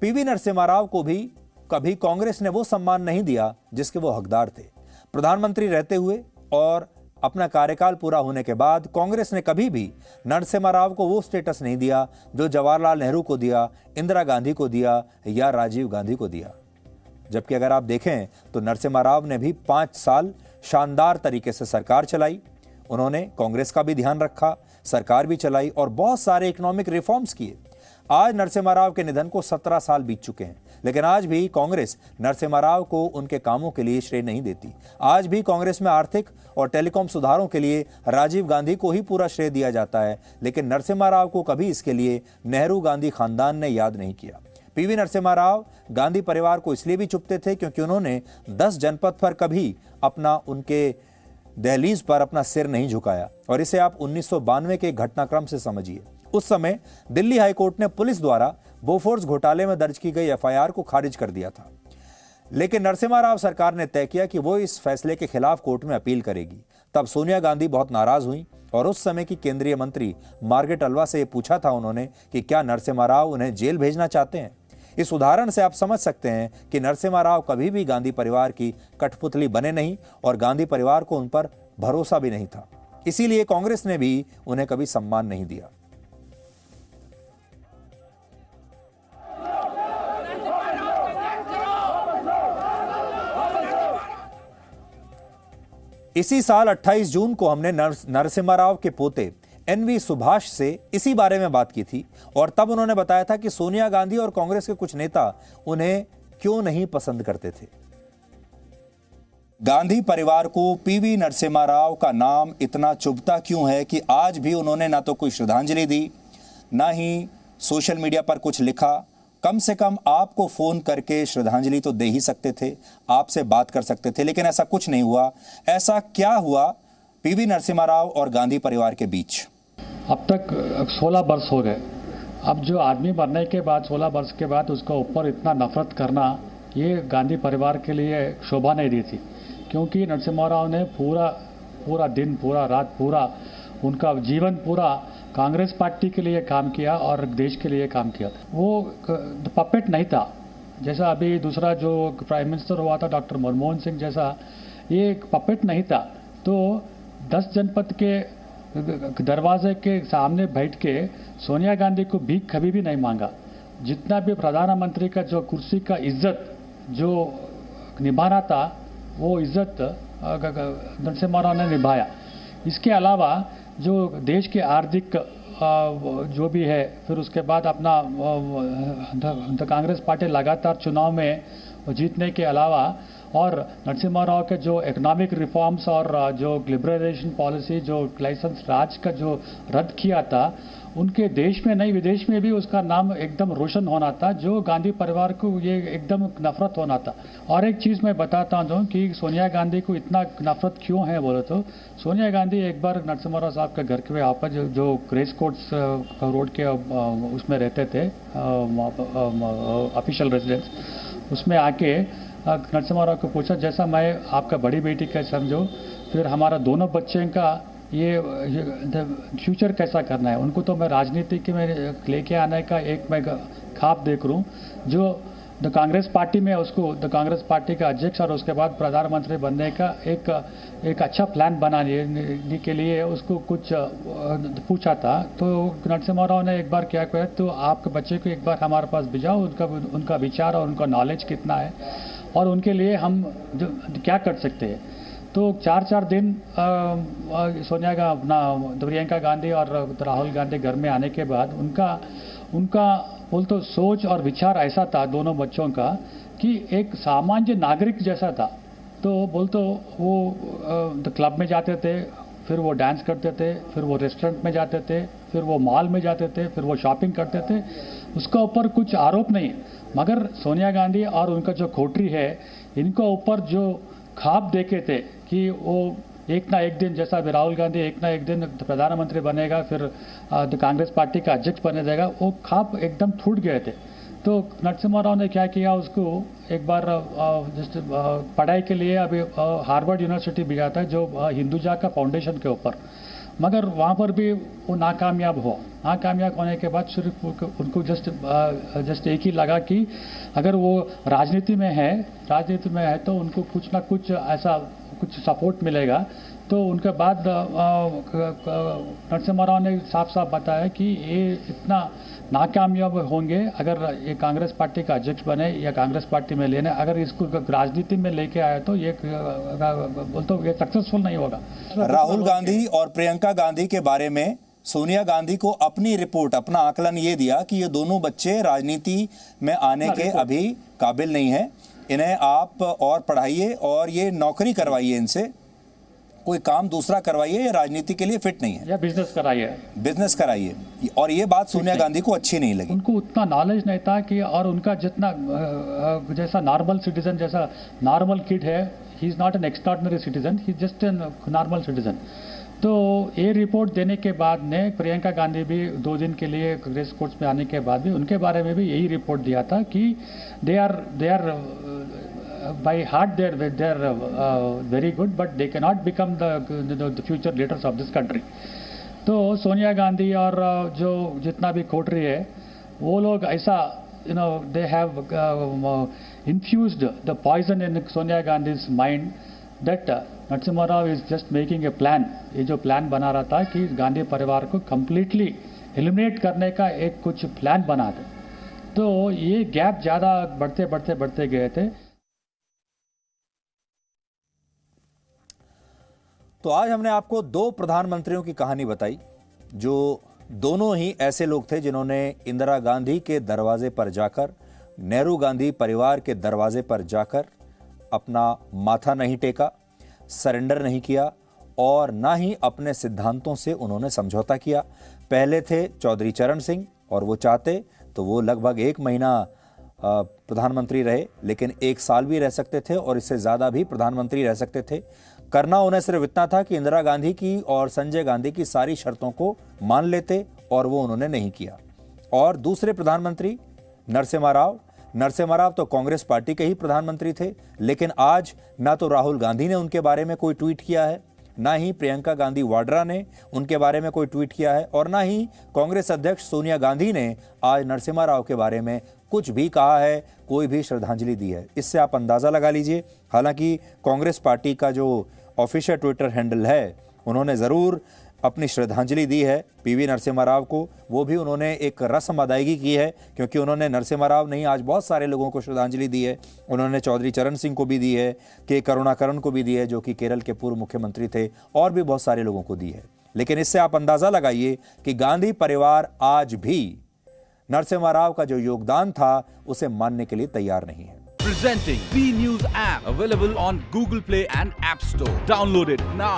PV Narasimha Rao को भी कभी कांग्रेस ने वो सम्मान नहीं दिया जिसके वो हकदार थे। प्रधानमंत्री रहते हुए और अपना कार्यकाल पूरा होने के बाद कांग्रेस ने कभी भी नरसिम्हा राव को वो स्टेटस नहीं दिया जो जवाहरलाल नेहरू को दिया, इंदिरा गांधी को दिया या राजीव गांधी को दिया। जबकि अगर आप देखें तो नरसिम्हा राव ने भी 5 साल शानदार तरीके से सरकार चलाई। उन्होंने कांग्रेस का भी ध्यान रखा, सरकार भी चलाई और बहुत सारे इकोनॉमिक रिफॉर्म्स किए। आज नरसिम्हा राव के निधन को 17 साल बीत चुके हैं, लेकिन आज भी कांग्रेस नरसिम्हा राव को उनके कामों के लिए श्रेय नहीं देती। आज भी कांग्रेस में आर्थिक और टेलीकॉम सुधारों के लिए राजीव गांधी को ही पूरा श्रेय दिया जाता है, लेकिन नरसिम्हा राव को कभी इसके लिए नेहरू गांधी खानदान ने याद नहीं किया। पीवी नरसिम्हा राव गांधी परिवार को इसलिए भी चुपते थे क्योंकि उन्होंने 10 जनपद पर कभी उनके दहलीज पर अपना सिर नहीं झुकाया। और इसे आप 1992 के घटनाक्रम से समझिए। उस समय दिल्ली हाईकोर्ट ने पुलिस द्वारा बोफोर्स घोटाले में दर्ज की गई एफआईआर को खारिज कर दिया था, लेकिन नरसिम्हा राव सरकार ने तय किया कि वो इस फैसले के खिलाफ कोर्ट में अपील करेगी। तब सोनिया गांधी बहुत नाराज हुई और उस समय की केंद्रीय मंत्री मार्गरेट अल्वा से पूछा था उन्होंने कि क्या नरसिम्हा राव उन्हें जेल भेजना चाहते हैं। इस उदाहरण से आप समझ सकते हैं कि नरसिम्हा राव कभी भी गांधी परिवार की कठपुतली बने नहीं और गांधी परिवार को उन पर भरोसा भी नहीं था। इसीलिए कांग्रेस ने भी उन्हें कभी सम्मान नहीं दिया। इसी साल 28 जून को हमने नरसिम्हा राव के पोते एनवी सुभाष से इसी बारे में बात की थी और तब उन्होंने बताया था कि सोनिया गांधी और कांग्रेस के कुछ नेता उन्हें क्यों नहीं पसंद करते थे। गांधी परिवार को पीवी नरसिम्हा राव का नाम इतना चुभता क्यों है कि आज भी उन्होंने ना तो कोई श्रद्धांजलि दी, ना ही सोशल मीडिया पर कुछ लिखा। कम से कम आपको फोन करके श्रद्धांजलि तो दे ही सकते थे, आपसे बात कर सकते थे, लेकिन ऐसा कुछ नहीं हुआ। ऐसा क्या हुआ पीवी नरसिम्हा राव और गांधी परिवार के बीच? अब तक 16 वर्ष हो गए। अब जो आदमी बनने के बाद 16 वर्ष के बाद उसका ऊपर इतना नफरत करना, ये गांधी परिवार के लिए शोभा नहीं दी थी, क्योंकि नरसिम्हा राव ने पूरा दिन, पूरा रात, पूरा उनका जीवन पूरा कांग्रेस पार्टी के लिए काम किया और देश के लिए काम किया था। वो पपेट नहीं था, जैसा अभी दूसरा जो प्राइम मिनिस्टर हुआ था डॉक्टर मनमोहन सिंह जैसा, ये एक पपेट नहीं था। तो 10 जनपद के दरवाजे के सामने बैठ के सोनिया गांधी को भीख कभी भी नहीं मांगा। जितना भी प्रधानमंत्री का जो कुर्सी का इज्जत जो निभाना था, वो इज्जत नरसिम्हा राव ने निभाया। इसके अलावा जो देश के आर्थिक जो भी है, फिर उसके बाद अपना कांग्रेस पार्टी लगातार चुनाव में जीतने के अलावा और नरसिम्हा राव के जो इकोनॉमिक रिफॉर्म्स और जो लिबरलाइजेशन पॉलिसी, जो लाइसेंस राज का जो रद्द किया था, उनके देश में नहीं विदेश में भी उसका नाम एकदम रोशन होना था, जो गांधी परिवार को ये एकदम नफरत होना था। और एक चीज़ मैं बताता हूँ कि सोनिया गांधी को इतना नफरत क्यों है बोले तो, सोनिया गांधी एक बार नरसिम्हा राव साहब के घर के आप जो ग्रेस कोर्ट्स रोड के उसमें रहते थे, ऑफिशियल रेजिडेंस, उसमें आके नरसिम्हा राव को पूछा, जैसा मैं आपका बड़ी बेटी का समझो, फिर हमारा दोनों बच्चे का ये फ्यूचर कैसा करना है। उनको तो मैं राजनीति के में लेके आने का एक मैं ख्वाब देख रहा हूँ, जो कांग्रेस पार्टी में उसको कांग्रेस पार्टी का अध्यक्ष और उसके बाद प्रधानमंत्री बनने का एक अच्छा प्लान बनाने के लिए उसको कुछ पूछा था। तो नरसिम्हा राव ने एक बार क्या कहा, तो आपके बच्चे को एक बार हमारे पास भेजाओ, उनका विचार और उनका नॉलेज कितना है और उनके लिए हम क्या कर सकते हैं। तो 4 दिन सोनिया का प्रियंका गांधी और राहुल गांधी घर में आने के बाद उनका बोल तो सोच और विचार ऐसा था दोनों बच्चों का कि एक सामान्य नागरिक जैसा था। तो बोल तो वो क्लब में जाते थे, फिर वो डांस करते थे, फिर वो रेस्टोरेंट में जाते थे, फिर वो मॉल में जाते थे, फिर वो शॉपिंग करते थे। उसका ऊपर कुछ आरोप नहीं, मगर सोनिया गांधी और उनका जो कोठरी है, इनका ऊपर जो ख्वाब देखे थे कि वो एक ना एक दिन, जैसा राहुल गांधी एक ना एक दिन प्रधानमंत्री बनेगा, फिर कांग्रेस पार्टी का अध्यक्ष बने जाएगा, वो ख्वाब एकदम टूट गए थे। तो नरसिम्हा राव ने क्या किया, उसको एक बार पढ़ाई के लिए अभी हार्वर्ड यूनिवर्सिटी भेजा था, जो हिंदुजा का फाउंडेशन के ऊपर, मगर वहाँ पर भी वो नाकामयाब हुआ। नाकामयाब होने के बाद सिर्फ उनको जस्ट एक ही लगा कि अगर वो राजनीति में है तो उनको कुछ ना कुछ ऐसा कुछ सपोर्ट मिलेगा। तो उनके बाद नरसिम्हा राव ने साफ साफ बताया कि ये इतना नाकामयाब होंगे अगर ये कांग्रेस पार्टी का अध्यक्ष बने या कांग्रेस पार्टी में लेने, अगर इसको राजनीति में लेके आए तो ये सक्सेसफुल नहीं होगा। राहुल गांधी और प्रियंका गांधी के बारे में सोनिया गांधी को अपनी रिपोर्ट, अपना आकलन ये दिया कि ये दोनों बच्चे राजनीति में आने के अभी काबिल नहीं है, इन्हें आप और पढ़ाइए और ये नौकरी करवाइए, इनसे कोई काम दूसरा करवाइए, ये राजनीति के लिए फिट नहीं है, या बिजनेस कराइए। और ये बात सोनिया गांधी को अच्छी नहीं लगी। उनको उतना नॉलेज नहीं था कि, और उनका जितना जैसा नॉर्मल सिटीजन, जैसा नॉर्मल किड है, he is not an extraordinary citizen, he just an normal citizen. तो ये रिपोर्ट देने के बाद ने प्रियंका गांधी भी 2 दिन के लिए रेस कोर्स में आने के बाद भी उनके बारे में भी यही रिपोर्ट दिया था कि they are by heart they are very good, but they cannot become the future leaders of this country. तो सोनिया गांधी और जो जितना भी कोटरी है वो लोग ऐसा they have infused the poison in Sonia Gandhi's mind that Narasimha Rao is just making a plan. ये जो प्लान बना रहा था कि गांधी परिवार को completely eliminate करने का एक कुछ प्लान बना दे, तो ये गैप ज़्यादा बढ़ते गए थे। तो आज हमने आपको 2 प्रधानमंत्रियों की कहानी बताई जो दोनों ही ऐसे लोग थे जिन्होंने इंदिरा गांधी के दरवाजे पर जाकर, नेहरू गांधी परिवार के दरवाजे पर जाकर अपना माथा नहीं टेका, सरेंडर नहीं किया और ना ही अपने सिद्धांतों से उन्होंने समझौता किया। पहले थे चौधरी चरण सिंह और वो चाहते तो वो लगभग 1 महीना प्रधानमंत्री रहे, लेकिन 1 साल भी रह सकते थे और इससे ज़्यादा भी प्रधानमंत्री रह सकते थे। करना उन्हें सिर्फ इतना था कि इंदिरा गांधी की और संजय गांधी की सारी शर्तों को मान लेते और वो उन्होंने नहीं किया। और दूसरे प्रधानमंत्री नरसिम्हा राव तो कांग्रेस पार्टी के ही प्रधानमंत्री थे, लेकिन आज ना तो राहुल गांधी ने उनके बारे में कोई ट्वीट किया है, ना ही प्रियंका गांधी वाड्रा ने उनके बारे में कोई ट्वीट किया है और ना ही कांग्रेस अध्यक्ष सोनिया गांधी ने आज नरसिम्हा राव के बारे में कुछ भी कहा है, कोई भी श्रद्धांजलि दी है। इससे आप अंदाज़ा लगा लीजिए। हालांकि कांग्रेस पार्टी का जो ऑफिशियल ट्विटर हैंडल है, उन्होंने ज़रूर अपनी श्रद्धांजलि दी है पीवी नरसिम्हा राव को। वो भी उन्होंने एक रस्म अदायगी की है, क्योंकि उन्होंने नरसिम्हा राव नहीं, आज बहुत सारे लोगों को श्रद्धांजलि दी है। उन्होंने चौधरी चरण सिंह को भी दी है, के करुणाकरण को भी दी है जो कि केरल के पूर्व मुख्यमंत्री थे, और भी बहुत सारे लोगों को दी है। लेकिन इससे आप अंदाज़ा लगाइए कि गांधी परिवार आज भी नरसिम्हा राव का जो योगदान था उसे मानने के लिए तैयार नहीं है। Presenting B News app, available on Google Play and App Store. Download it now.